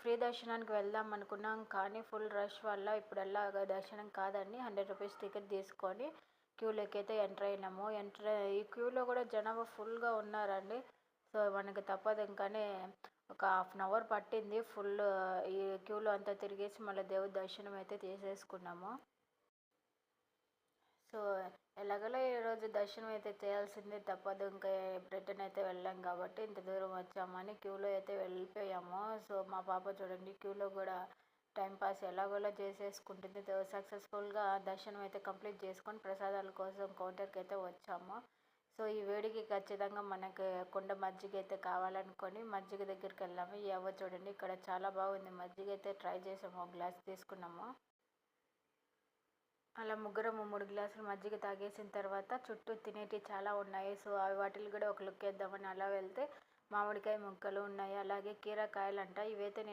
Free దర్శనానికి వెళ్దాం అనుకున్నాం కానీ ఫుల్ రష్ వల్ల ఇప్పుడు ఎలాగ దర్శనం కాదని 100 రూపీస్ టికెట్ తీసుకొని క్యూలోకి అయితే ఎంటర్ అయినాము. ఈ క్యూలో కూడా జనాభా ఫుల్గా ఉన్నారండి. సో మనకి తప్పదు, ఇంకానే ఒక హాఫ్ అన్ అవర్ పట్టింది ఫుల్ ఈ క్యూలో అంతా తిరిగేసి మళ్ళీ దేవుడి దర్శనం అయితే చేసేసుకున్నాము. సో ఎలాగోలా ఈరోజు దర్శనం అయితే చేయాల్సిందే, తప్పదు. ఇంకా రిటర్న్ అయితే వెళ్ళాం కాబట్టి ఇంత దూరం వచ్చామని క్యూలో అయితే వెళ్ళిపోయాము. సో మా పాప చూడండి క్యూలో కూడా టైంపాస్ ఎలాగోలా చేసేసుకుంటుంది. సక్సెస్ఫుల్గా దర్శనం అయితే కంప్లీట్ చేసుకొని ప్రసాదాల కోసం కౌంటర్కి అయితే వచ్చాము. సో ఈ వేడికి ఖచ్చితంగా మనకి కుండ మజ్జిగ అయితే కావాలనుకొని మజ్జిగ దగ్గరికి వెళ్ళాము. ఈ అవ్వ చూడండి ఇక్కడ చాలా బాగుంది మజ్జిగ అయితే ట్రై చేసాము, ఒక గ్లాస్ తీసుకున్నాము. అలా ముగ్గురము 3 గ్లాసులు మజ్జిగ తాగేసిన తర్వాత చుట్టూ తినేటివి చాలా ఉన్నాయి. సో అవి వాటిని కూడా ఒక లుక్ వేద్దామని అలా వెళ్తే మామిడికాయ ముక్కలు ఉన్నాయి, అలాగే కీరకాయలు అంట. ఇవైతే నేను